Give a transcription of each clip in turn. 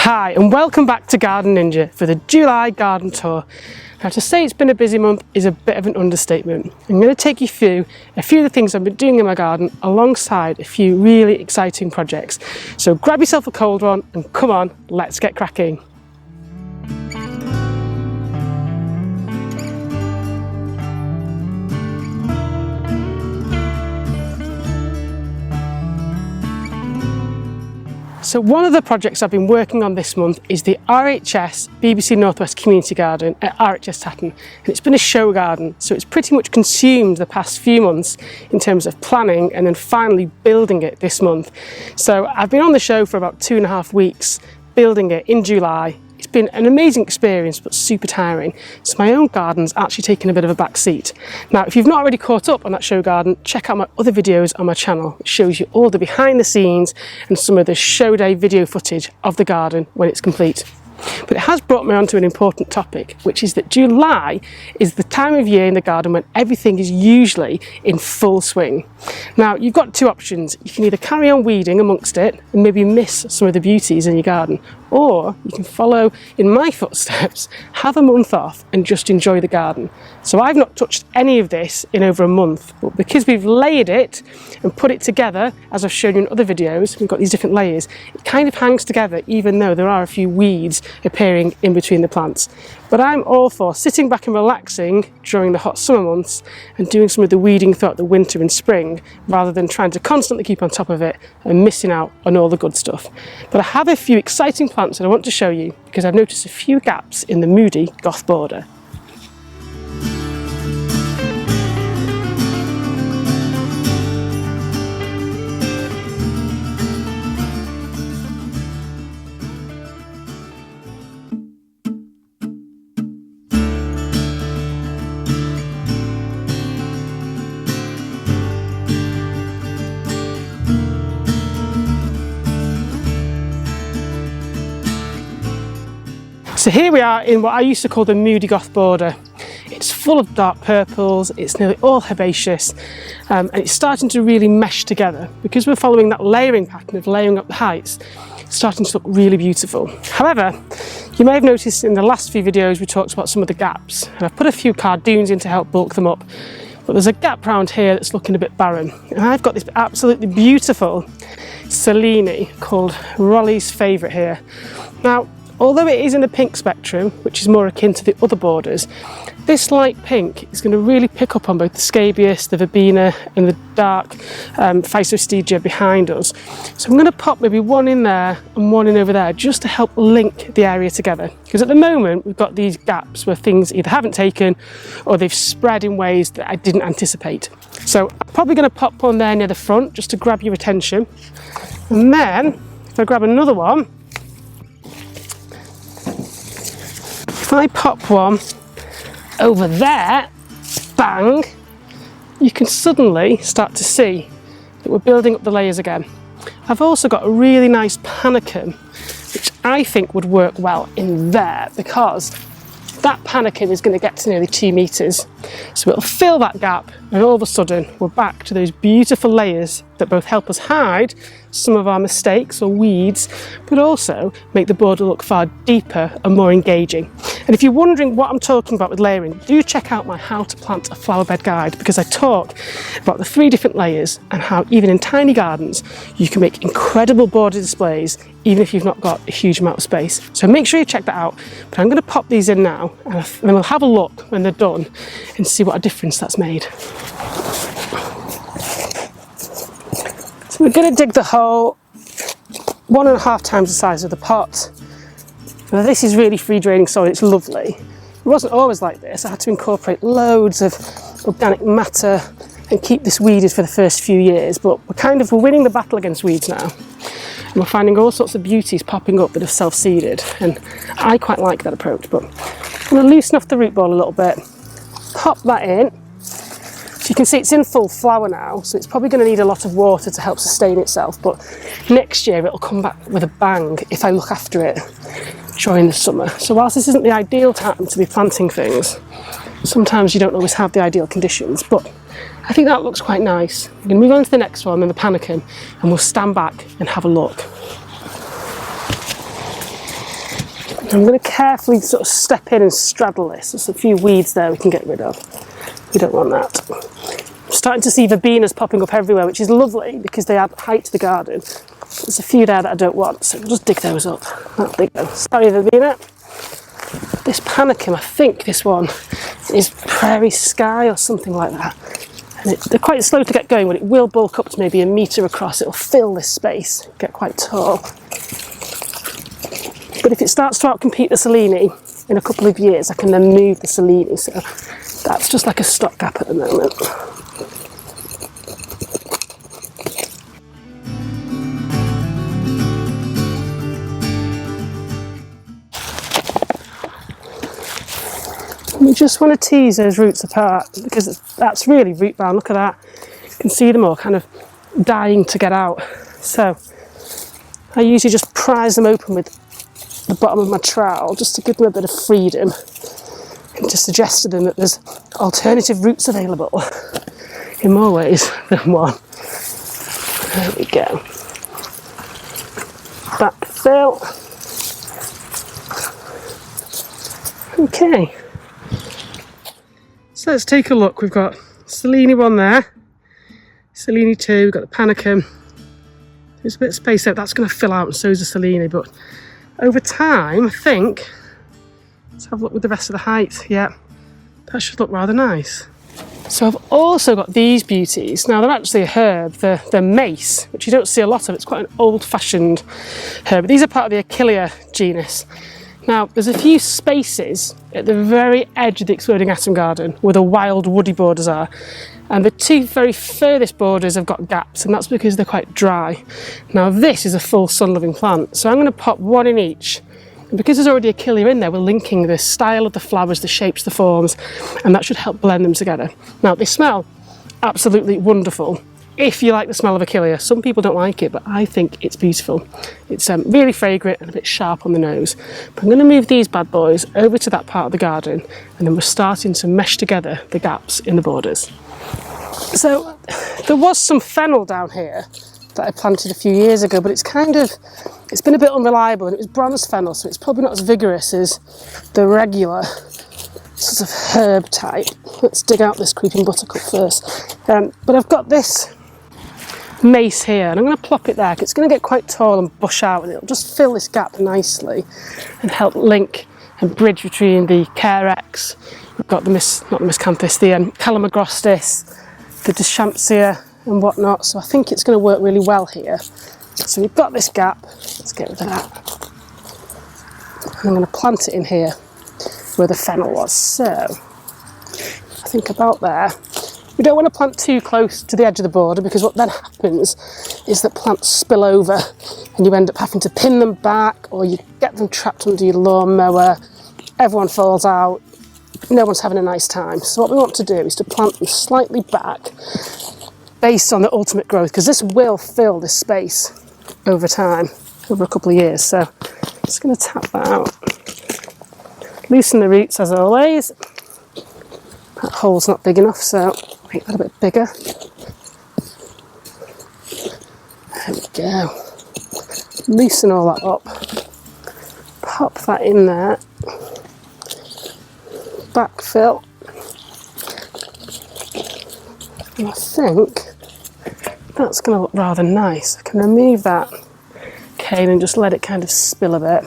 Hi and welcome back to Garden Ninja for the July garden tour. Now, to say it's been a busy month is a bit of an understatement. I'm going to take you through a few of the things I've been doing in my garden alongside a few really exciting projects. So grab yourself a cold one and come on, let's get cracking. So one of the projects I've been working on this month is the RHS BBC Northwest Community Garden at RHS Tatton, and it's been a show garden, so it's pretty much consumed the past few months in terms of planning and then finally building it this month. So I've been on the show for about 2.5 weeks, building it in July. It's been an amazing experience but super tiring, so my own garden's actually taken a bit of a back seat. Now, if you've not already caught up on that show garden, check out my other videos on my channel, which shows you all the behind the scenes and some of the show day video footage of the garden when it's complete. But it has brought me on to an important topic, which is that July is the time of year in the garden when everything is usually in full swing. Now, you've got two options. You can either carry on weeding amongst it and maybe miss some of the beauties in your garden, or you can follow in my footsteps, have a month off and just enjoy the garden. So I've not touched any of this in over a month, but because we've layered it and put it together, as I've shown you in other videos, we've got these different layers, it kind of hangs together even though there are a few weeds appearing in between the plants. But I'm all for sitting back and relaxing during the hot summer months and doing some of the weeding throughout the winter and spring, rather than trying to constantly keep on top of it and missing out on all the good stuff. But I have a few exciting plants that I want to show you because I've noticed a few gaps in the moody goth border. So here we are in what I used to call the moody goth border. It's full of dark purples, it's nearly all herbaceous, and it's starting to really mesh together. Because we're following that layering pattern of layering up the heights, it's starting to look really beautiful. However, you may have noticed in the last few videos we talked about some of the gaps, and I've put a few cardoons in to help bulk them up. But there's a gap around here that's looking a bit barren. And I've got this absolutely beautiful Selene called Raleigh's Favourite here. Now, although it is in the pink spectrum, which is more akin to the other borders, this light pink is going to really pick up on both the scabious, the verbena and the dark physostegia behind us. So I'm going to pop maybe one in there and one in over there just to help link the area together. Because at the moment we've got these gaps where things either haven't taken or they've spread in ways that I didn't anticipate. So I'm probably going to pop one there near the front just to grab your attention. And then if I grab another one, if I pop one over there, bang, you can suddenly start to see that we're building up the layers again. I've also got a really nice panicum, which I think would work well in there because that panicum is going to get to nearly 2 meters. So it'll fill that gap and all of a sudden we're back to those beautiful layers that both help us hide some of our mistakes or weeds, but also make the border look far deeper and more engaging. And if you're wondering what I'm talking about with layering, do check out my How to Plant a Flower Bed guide, because I talk about the 3 different layers and how even in tiny gardens you can make incredible border displays even if you've not got a huge amount of space. So make sure you check that out. But I'm going to pop these in now and then we'll have a look when they're done and see what a difference that's made. So we're going to dig the hole 1.5 times the size of the pot. Now this is really free draining soil, it's lovely. It wasn't always like this. I had to incorporate loads of organic matter and keep this weeded for the first few years, but we're winning the battle against weeds now. And we're finding all sorts of beauties popping up that are self-seeded, and I quite like that approach. But I'm going to loosen off the root ball a little bit, pop that in. So you can see it's in full flower now, so it's probably going to need a lot of water to help sustain itself, but next year it'll come back with a bang if I look after it during the summer. So whilst this isn't the ideal time to be planting things, sometimes you don't always have the ideal conditions, but I think that looks quite nice. We're going to move on to the next one, then the panicum, and we'll stand back and have a look. I'm going to carefully sort of step in and straddle this. There's a few weeds there we can get rid of. We don't want that. I'm starting to see verbenas popping up everywhere, which is lovely because they add height to the garden. There's a few there that I don't want, so we'll just dig those up. That'll be good. Sorry, verbena. This panicum, I think this one is Prairie Sky or something like that. And they're quite slow to get going, but it will bulk up to maybe a metre across. It'll fill this space, get quite tall. But if it starts to outcompete the Selene in a couple of years, I can then move the Selene. So that's just like a stopgap at the moment. We just want to tease those roots apart because that's really root bound. Look at that. You can see them all kind of dying to get out. So I usually just prise them open with the bottom of my trowel just to give them a bit of freedom and to suggest to them that there's alternative roots available in more ways than one. There we go. Backfill. Okay. So let's take a look. We've got Selene 1 there, Selene 2, we've got the panicum. There's a bit of space out, that's going to fill out, and so is the Selene, but over time, I think, let's have a look with the rest of the height. Yeah, that should look rather nice. So I've also got these beauties. Now they're actually a herb, they're mace, which you don't see a lot of. It's quite an old-fashioned herb. These are part of the Achillea genus. Now, there's a few spaces at the very edge of the exploding atom garden where the wild woody borders are. And the two very furthest borders have got gaps, and that's because they're quite dry. Now, this is a full sun-loving plant, so I'm going to pop one in each. And because there's already Achillea in there, we're linking the style of the flowers, the shapes, the forms, and that should help blend them together. Now, they smell absolutely wonderful. If you like the smell of Achillea. Some people don't like it, but I think it's beautiful. It's really fragrant and a bit sharp on the nose. But I'm going to move these bad boys over to that part of the garden, and then we're starting to mesh together the gaps in the borders. So there was some fennel down here that I planted a few years ago, but it's been a bit unreliable, and it was bronze fennel, so it's probably not as vigorous as the regular sort of herb type. Let's dig out this creeping buttercup first. But I've got this mace here, and I'm going to plop it there because it's going to get quite tall and bush out, and it'll just fill this gap nicely and help link and bridge between the Carex. We've got the Miscanthus, the Calamagrostis, the Deschampsia and whatnot, so I think it's going to work really well here. So we've got this gap, let's get rid of that. And I'm going to plant it in here where the fennel was, so I think about there. We don't want to plant too close to the edge of the border because what then happens is that plants spill over and you end up having to pin them back, or you get them trapped under your lawnmower, everyone falls out, no one's having a nice time. So what we want to do is to plant them slightly back based on the ultimate growth, because this will fill this space over time, over a couple of years. So I'm just going to tap that out. Loosen the roots as always. That hole's not big enough, so make that a bit bigger. There we go. Loosen all that up. Pop that in there. Backfill. And I think that's going to look rather nice. I can remove that cane and just let it kind of spill a bit.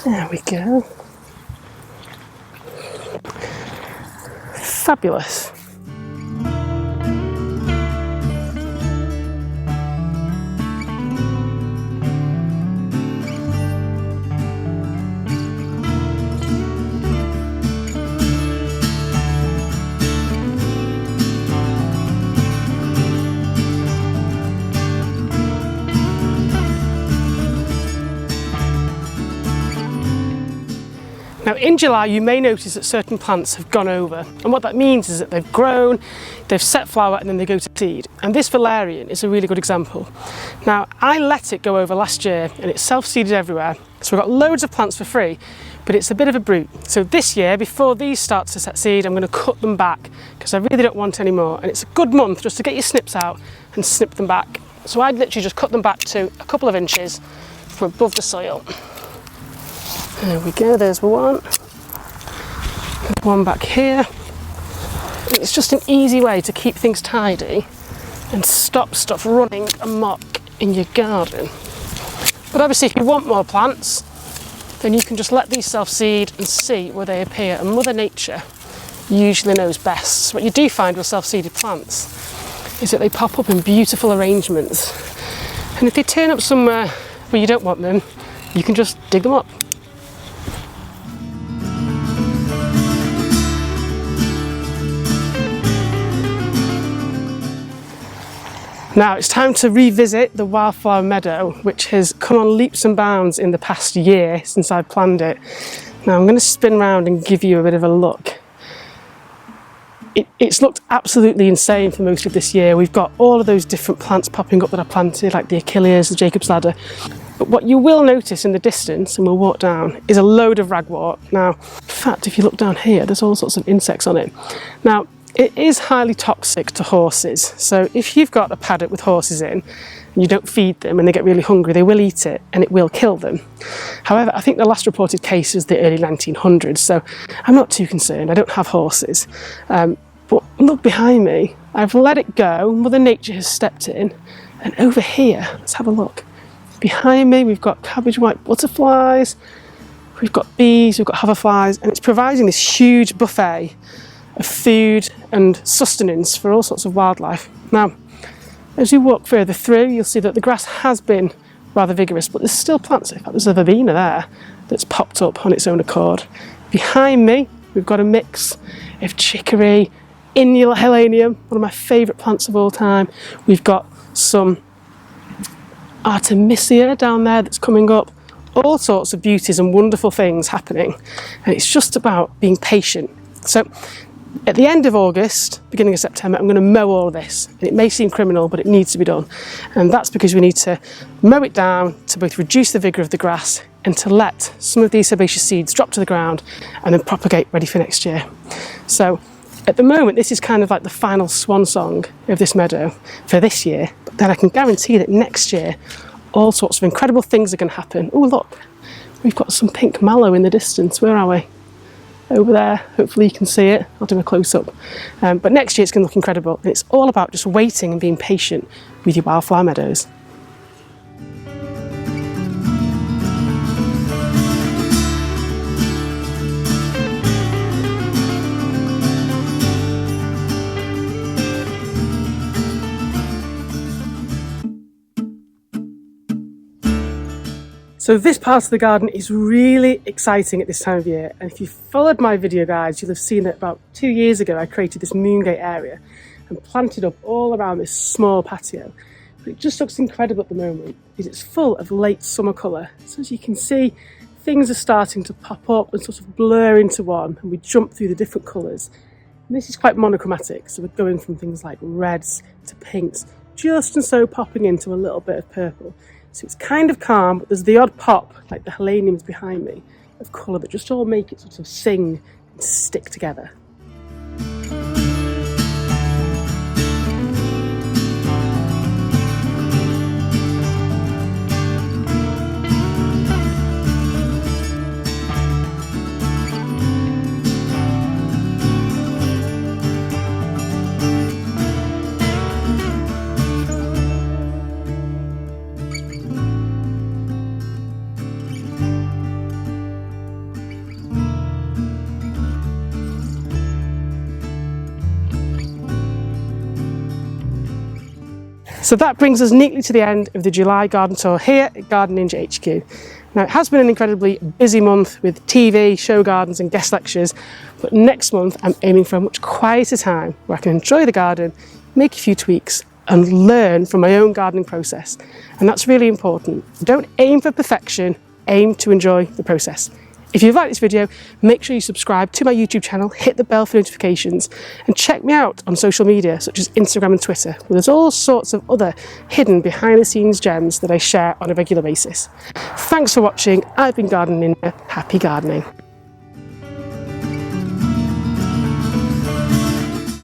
There we go. Fabulous. Now in July you may notice that certain plants have gone over, and what that means is that they've grown, they've set flower, and then they go to seed. And this valerian is a really good example. Now I let it go over last year and it's self-seeded everywhere, so we've got loads of plants for free, but it's a bit of a brute. So this year, before these start to set seed, I'm going to cut them back because I really don't want any more, and it's a good month just to get your snips out and snip them back. So I'd literally just cut them back to a couple of inches from above the soil. There we go, there's one. There's one back here. It's just an easy way to keep things tidy and stop stuff running amok in your garden. But obviously if you want more plants, then you can just let these self-seed and see where they appear, and Mother Nature usually knows best. So what you do find with self-seeded plants is that they pop up in beautiful arrangements, and if they turn up somewhere where you don't want them, you can just dig them up. Now it's time to revisit the wildflower meadow, which has come on leaps and bounds in the past year since I planned it. Now I'm going to spin around and give you a bit of a look. It's looked absolutely insane for most of this year. We've got all of those different plants popping up that I planted, like the Achilles, the Jacob's ladder. But what you will notice in the distance, and we'll walk down, is a load of ragwort. Now, in fact, if you look down here, there's all sorts of insects on it. Now, it is highly toxic to horses. So if you've got a paddock with horses in, and you don't feed them and they get really hungry, they will eat it and it will kill them. However, I think the last reported case is the early 1900s, so I'm not too concerned. I don't have horses. But look behind me, I've let it go, Mother Nature has stepped in, and over here, let's have a look. Behind me we've got cabbage white butterflies, we've got bees, we've got hoverflies, and it's providing this huge buffet of food and sustenance for all sorts of wildlife. Now, as you walk further through, you'll see that the grass has been rather vigorous, but there's still plants. In fact, there's a verbena there that's popped up on its own accord. Behind me, we've got a mix of chicory, inulhelenium, one of my favourite plants of all time. We've got some Artemisia down there that's coming up. All sorts of beauties and wonderful things happening. And it's just about being patient. So at the end of August, beginning of September, I'm going to mow all of this. And it may seem criminal, but it needs to be done. And that's because we need to mow it down to both reduce the vigour of the grass and to let some of these herbaceous seeds drop to the ground and then propagate ready for next year. So at the moment, this is kind of like the final swan song of this meadow for this year. But then I can guarantee that next year, all sorts of incredible things are going to happen. Oh, look, we've got some pink mallow in the distance. Where are we? Over there. Hopefully you can see it. I'll do a close-up. But next year it's going to look incredible. And it's all about just waiting and being patient with your wildflower meadows. So this part of the garden is really exciting at this time of year, and if you've followed my video guides, you'll have seen that about 2 years ago I created this moongate area and planted up all around this small patio. But it just looks incredible at the moment because it's full of late summer colour. So as you can see, things are starting to pop up and sort of blur into one, and we jump through the different colours. And this is quite monochromatic, so we're going from things like reds to pinks, just and so popping into a little bit of purple. So it's kind of calm, but there's the odd pop, like the heleniums behind me, of colour that just all make it sort of sing and stick together. So that brings us neatly to the end of the July garden tour here at Garden Ninja HQ. Now it has been an incredibly busy month with TV, show gardens and guest lectures, but next month I'm aiming for a much quieter time where I can enjoy the garden, make a few tweaks and learn from my own gardening process. And that's really important. Don't aim for perfection, aim to enjoy the process. If you've liked this video, make sure you subscribe to my YouTube channel, hit the bell for notifications, and check me out on social media such as Instagram and Twitter, where there's all sorts of other hidden behind the scenes gems that I share on a regular basis. Thanks for watching. I've been Garden Ninja. Happy gardening.